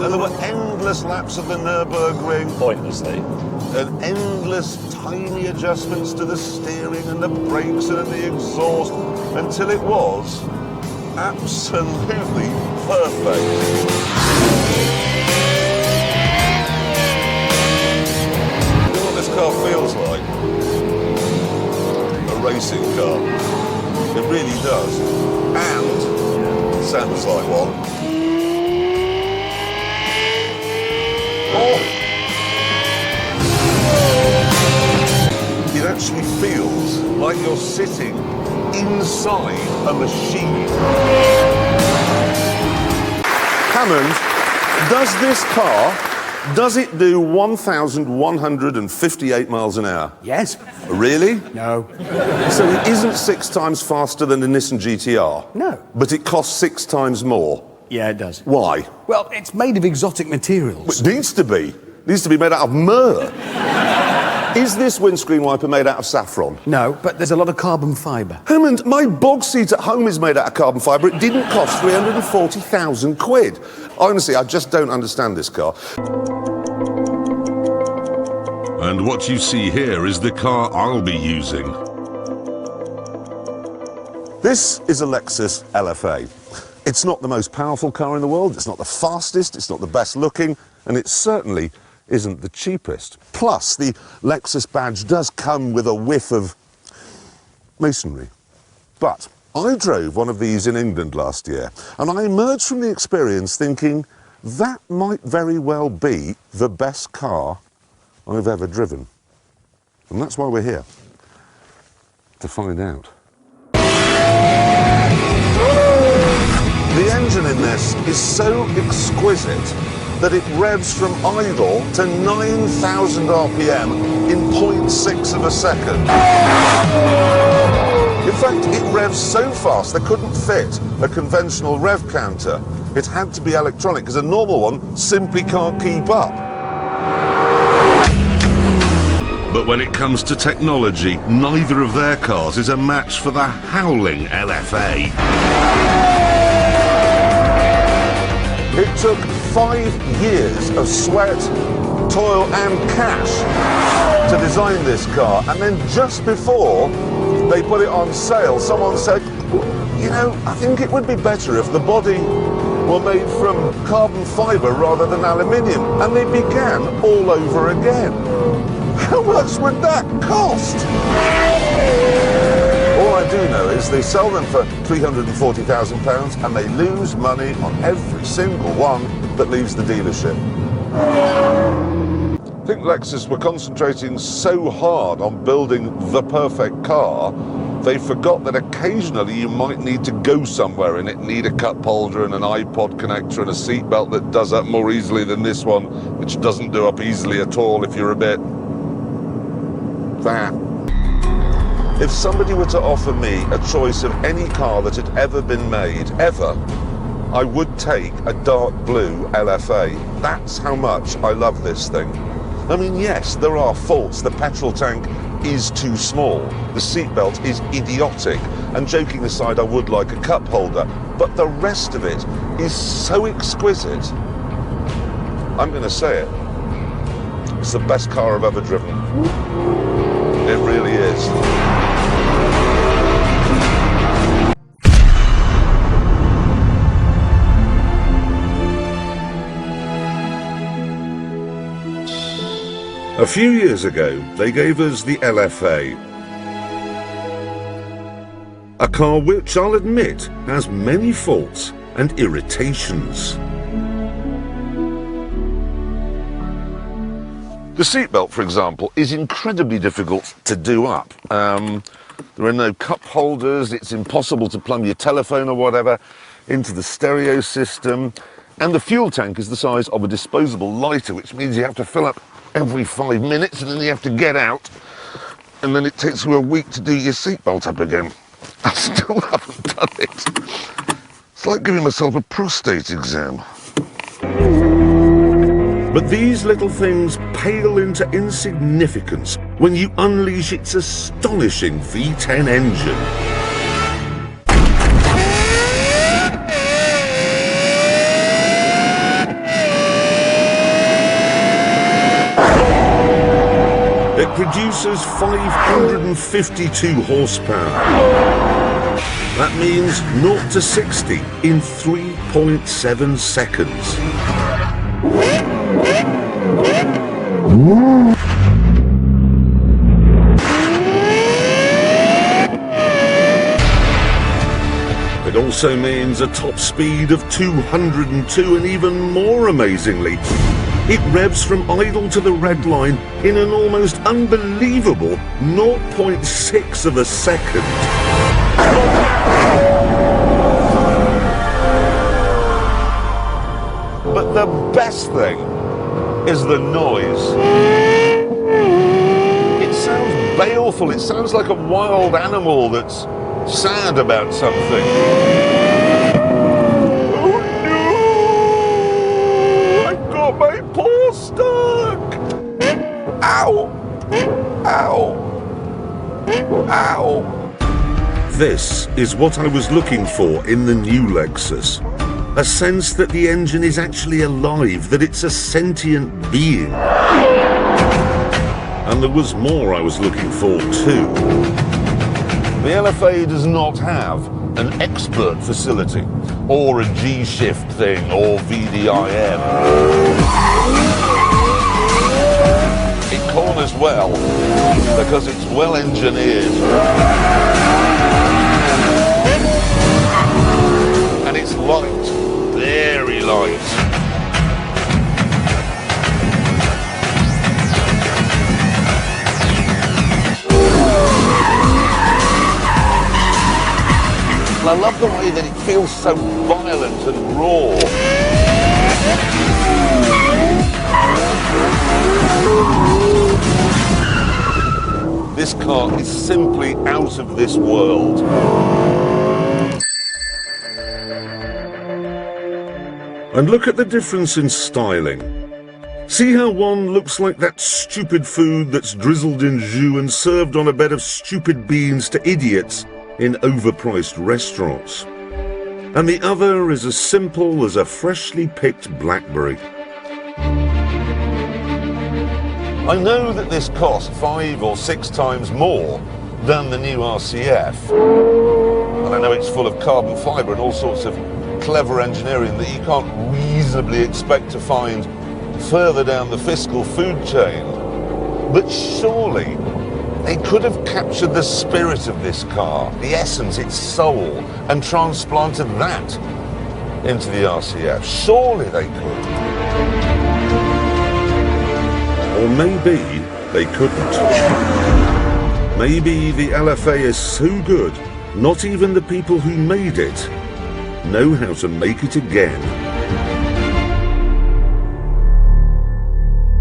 And there were endless laps of the Nürburgring. Pointlessly. And endless tiny adjustments to the steering and the brakes and the exhaust until it was absolutely perfect. You know what this car feels like? A racing car. It really does. And sounds like one. Oh! It actually feels like you're sitting inside a machine. Hammond, does this car, does it do 1,158 miles an hour? Yes. Really? No. So it isn't 6 times faster than a Nissan GTR? No. But it costs 6 times more? Yeah, it does. Why? Well, it's made of exotic materials. It needs to be. It needs to be made out of myrrh. Is this windscreen wiper made out of saffron? No, but there's a lot of carbon fibre. Hammond, my bog seat at home is made out of carbon fibre. It didn't cost 340,000 quid. Honestly, I just don't understand this car. And what you see here is the car I'll be using. This is a Lexus LFA. It's not the most powerful car in the world, it's not the fastest, it's not the best looking, and it certainly isn't the cheapest. Plus, the Lexus badge does come with a whiff of masonry. But I drove one of these in England last year, and I emerged from the experience thinking that might very well be the best car I've ever driven. And that's why we're here, to find out. The engine in this is so exquisite that it revs from idle to 9,000 RPM in 0.6 of a second. In fact, it revs so fast they couldn't fit a conventional rev counter. It had to be electronic because a normal one simply can't keep up. But when it comes to technology, neither of their cars is a match for the howling LFA. It took 5 years of sweat, toil and cash to design this car, and then just before they put it on sale, someone said, you know, I think it would be better if the body were made from carbon fibre rather than aluminium, and they began all over again. How much would that cost? All I do know is they sell them for £340,000 and they lose money on every single one that leaves the dealership. I think Lexus were concentrating so hard on building the perfect car, they forgot that occasionally you might need to go somewhere in it, need a cup holder and an iPod connector and a seatbelt that does up more easily than this one, which doesn't do up easily at all if you're a bit... that. If somebody were to offer me a choice of any car that had ever been made, ever, I would take a dark blue LFA. That's how much I love this thing. I mean, yes, there are faults. The petrol tank is too small. The seatbelt is idiotic. And joking aside, I would like a cup holder. But the rest of it is so exquisite. I'm going to say it. It's the best car I've ever driven. It really is. A few years ago, they gave us the LFA. A car which, I'll admit, has many faults and irritations. The seatbelt, for example, is incredibly difficult to do up. There are no cup holders, it's impossible to plumb your telephone or whatever into the stereo system, and the fuel tank is the size of a disposable lighter, which means you have to fill up every 5 minutes and then you have to get out, and then it takes you a week to do your seatbelt up again. I still haven't done it. It's like giving myself a prostate exam. But these little things pale into insignificance when you unleash its astonishing V10 engine. produces 552 horsepower. That means 0 to 60 in 3.7 seconds. It also means a top speed of 202, and even more amazingly, it revs from idle to the red line in an almost unbelievable 0.6 of a second. But the best thing is the noise. It sounds baleful. It sounds like a wild animal that's sad about something. Oh no! I got my paw stuck! Ow! Ow! Ow! This is what I was looking for in the new Lexus. A sense that the engine is actually alive, that it's a sentient being. And there was more I was looking for too. The LFA does not have an expert facility, or a G-shift thing, or VDIM. It corners well, because it's well engineered. And it's light, very light. And I love the way that it feels so violent and raw. This car is simply out of this world. And look at the difference in styling. See how one looks like that stupid food that's drizzled in jus and served on a bed of stupid beans to idiots in overpriced restaurants. And the other is as simple as a freshly picked blackberry. I know that this cost 5 or 6 times more than the new RCF. And I know it's full of carbon fibre and all sorts of clever engineering that you can't reasonably expect to find further down the fiscal food chain. But surely they could have captured the spirit of this car, the essence, its soul, and transplanted that into the RCF. Surely they could. Or maybe they couldn't. Maybe the LFA is so good, not even the people who made it know how to make it again.